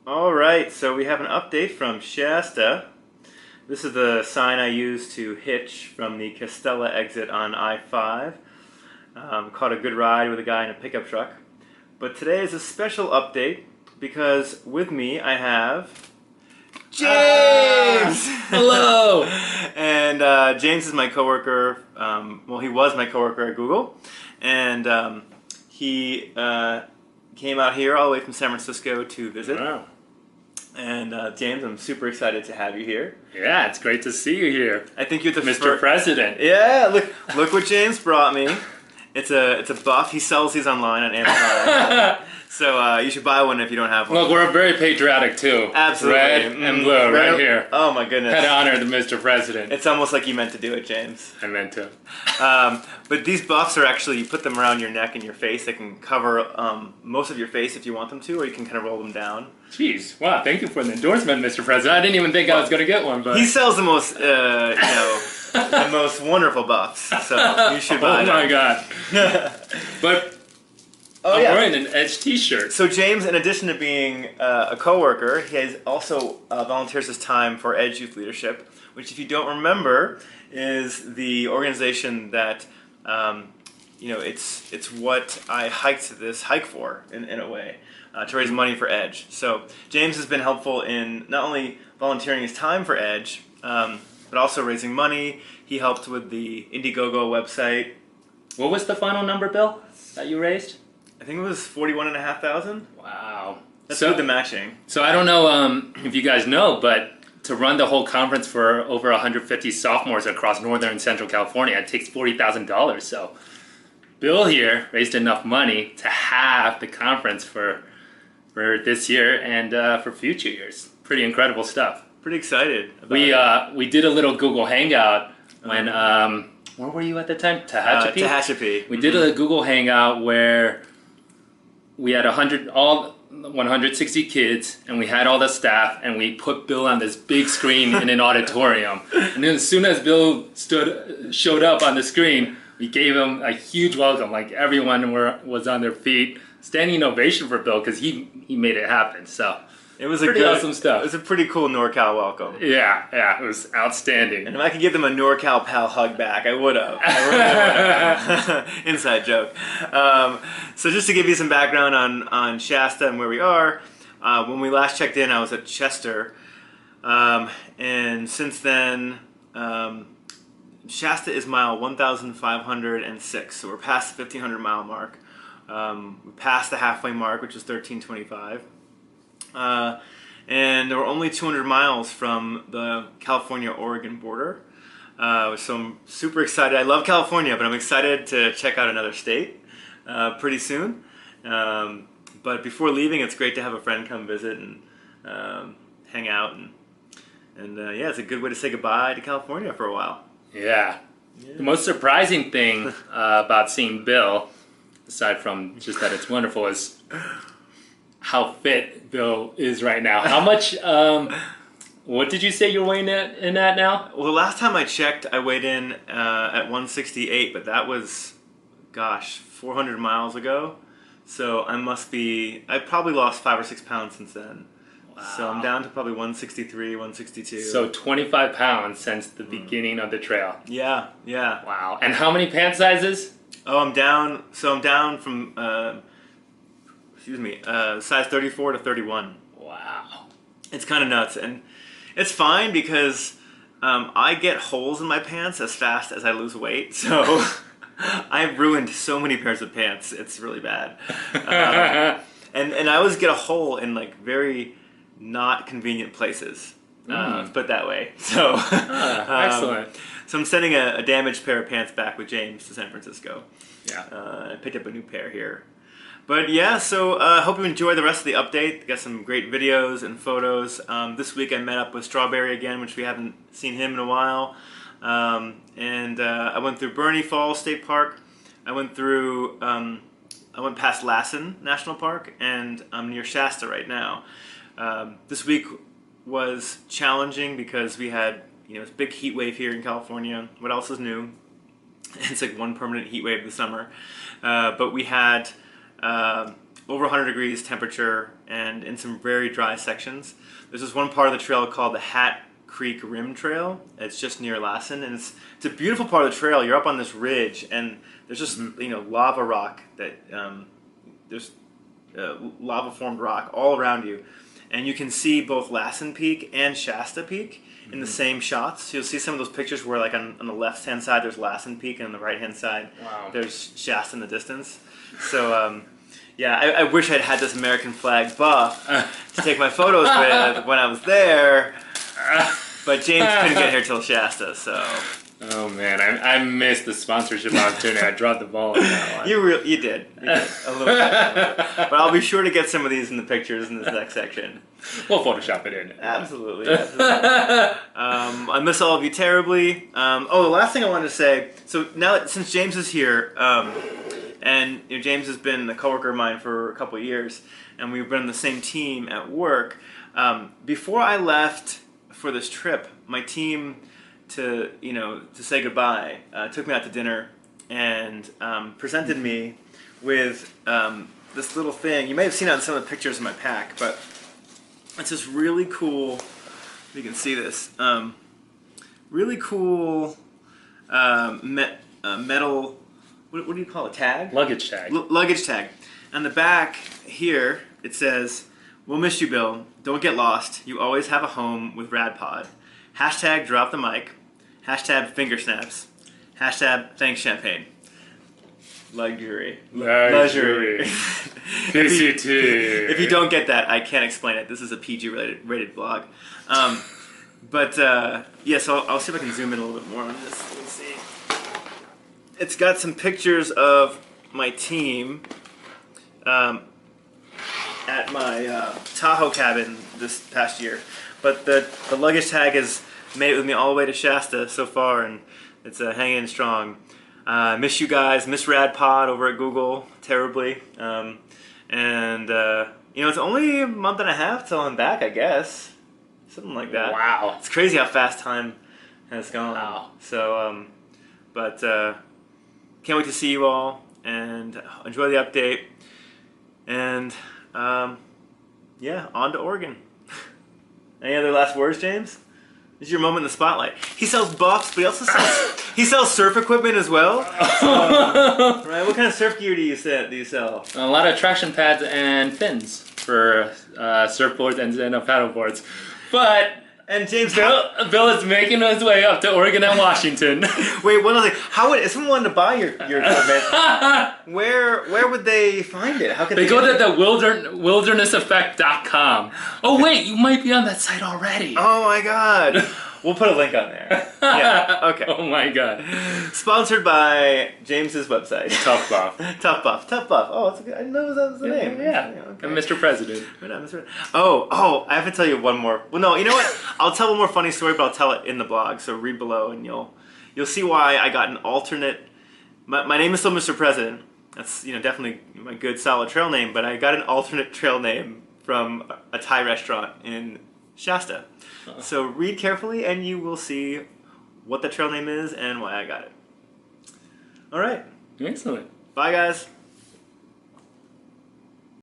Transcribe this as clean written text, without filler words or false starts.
All right, so we have an update from Shasta. This is the sign I used to hitch from the Castella exit on I-5. Caught a good ride with a guy in a pickup truck. But today is a special update because with me I have James! Hello! And James is my coworker. Well, he was my coworker at Google. And he came out here all the way from San Francisco to visit. Wow. And James, I'm super excited to have you here. Yeah, it's great to see you here. I think you're the Mr. President. Yeah, look what James brought me. It's a buff. He sells these online on Amazon. So you should buy one if you don't have one. Look, we're very patriotic too. Absolutely. Red and blue right here. Oh my goodness. Had to honor the Mr. President. It's almost like you meant to do it, James. I meant to. But these buffs are actually, you put them around your neck and your face. They can cover most of your face if you want them to, or you can kind of roll them down. Jeez, wow, thank you for the endorsement, Mr. President. I didn't even think I was going to get one, but... He sells the most, the most wonderful buffs, so you should buy them. Oh my god. But I'm wearing an Edge t-shirt. So James, in addition to being a coworker, he has also volunteers his time for Edge Youth Leadership, which, if you don't remember, is the organization that it's what I hiked this hike for in a way, to raise money for Edge. So James has been helpful in not only volunteering his time for Edge, but also raising money. He helped with the Indiegogo website. What was the final number, Bill, that you raised? I think it was $41,500. Wow. That's with the matching. So I don't know if you guys know, but to run the whole conference for over 150 sophomores across Northern and Central California, it takes $40,000. So Bill here raised enough money to have the conference for this year and for future years. Pretty incredible stuff. Pretty excited about we did a little Google Hangout when where were you at the time? Tehachapi. We did a Google Hangout where we had 160 kids, and we had all the staff, and we put Bill on this big screen in an auditorium. And then as soon as Bill showed up on the screen, we gave him a huge welcome. Like, everyone was on their feet. Standing ovation for Bill because he made it happen. So it was pretty awesome stuff. It was a pretty cool NorCal welcome. Yeah, it was outstanding. And if I could give them a NorCal pal hug back, I would have. Inside joke. So just to give you some background on Shasta and where we are, when we last checked in, I was at Chester, and since then, Shasta is mile 1,506, so we're past the 1,500 mile mark. We passed the halfway mark, which is 1325. And we're only 200 miles from the California-Oregon border. So I'm super excited. I love California, but I'm excited to check out another state pretty soon. But before leaving, it's great to have a friend come visit and hang out. And yeah, it's a good way to say goodbye to California for a while. Yeah. The most surprising thing about seeing Bill, aside from just that it's wonderful, is how fit Bill is right now. How much, what did you say you're weighing in at now? Well, the last time I checked, I weighed in at 168, but that was, gosh, 400 miles ago. So I probably lost 5 or 6 pounds since then. Wow. So I'm down to probably 163, 162. So 25 pounds since the beginning of the trail. Yeah. Wow. And how many pant sizes? Oh, I'm down from, size 34 to 31. Wow. It's kind of nuts. And it's fine because I get holes in my pants as fast as I lose weight. So I've ruined so many pairs of pants. It's really bad. And I always get a hole in like very not convenient places. Let's put it that way. So excellent. So I'm sending a damaged pair of pants back with James to San Francisco. Yeah. I picked up a new pair here. But yeah, so I hope you enjoy the rest of the update. Got some great videos and photos. This week I met up with Strawberry again, which we haven't seen him in a while. And I went through Bernie Falls State Park. I went past Lassen National Park, and I'm near Shasta right now. This week was challenging because we had this big heat wave here in California. What else is new? It's like one permanent heat wave this summer. But we had over 100 degrees temperature and in some very dry sections. There's this one part of the trail called the Hat Creek Rim Trail. It's just near Lassen, and it's a beautiful part of the trail. You're up on this ridge, and there's just lava rock that there's lava formed rock all around you, and you can see both Lassen Peak and Shasta Peak in the same shots. So you'll see some of those pictures where, like, on the left hand side there's Lassen Peak, and on the right hand side there's Shasta in the distance. So yeah, I wish I'd had this American flag buff to take my photos with when I was there, but James couldn't get here till Shasta, so. Oh man, I missed the sponsorship opportunity. I dropped the ball on that one. You did a little bit, but I'll be sure to get some of these in the pictures in this next section. We'll Photoshop it in. Absolutely. I miss all of you terribly. The last thing I wanted to say. So now, since James is here, and James has been a coworker of mine for a couple of years, and we've been on the same team at work. Before I left for this trip, my team, to say goodbye, took me out to dinner and presented me with this little thing. You may have seen it on some of the pictures in my pack, but it's this really cool. You can see this really cool metal. What do you call it? Tag? Luggage tag. Luggage tag. On the back here, it says, "We'll miss you, Bill. Don't get lost. You always have a home with RadPod. Hashtag drop the mic. Hashtag finger snaps. Hashtag thanks champagne." Luxury. PCT. If you don't get that, I can't explain it. This is a PG rated blog. So I'll see if I can zoom in a little bit more on this. Let's see. It's got some pictures of my team at my Tahoe cabin this past year. But the luggage tag has made it with me all the way to Shasta so far, and it's hanging strong. Miss you guys, miss RadPod over at Google terribly. It's only a month and a half till I'm back, I guess. Something like that. Wow. It's crazy how fast time has gone. Wow. So, can't wait to see you all, and enjoy the update. And, on to Oregon. Any other last words, James? This is your moment in the spotlight. He sells buffs, but he sells surf equipment as well. Right? What kind of surf gear do you sell? A lot of traction pads and fins for surfboards and paddleboards. And James, Bill is making his way up to Oregon and Washington. Wait, one other thing. How would if someone wanted to buy your equipment? Where would they find it? How could they go to the wildernesseffect.com. Oh wait, you might be on that site already. Oh my God. We'll put a link on there. Yeah. Okay. Oh my God. Sponsored by James's website. Tough Buff. Tough Buff. Tough Buff. Oh, that's a good. I didn't know that was the name. Yeah. Okay. And Mr. President. Oh, I have to tell you one more. Well, no, you know what? I'll tell one more funny story, but I'll tell it in the blog. So read below, and you'll see why I got an alternate. My name is still Mr. President. That's definitely my good solid trail name, but I got an alternate trail name from a Thai restaurant in Shasta. So read carefully, and you will see what the trail name is and why I got it. All right. Excellent. Bye, guys.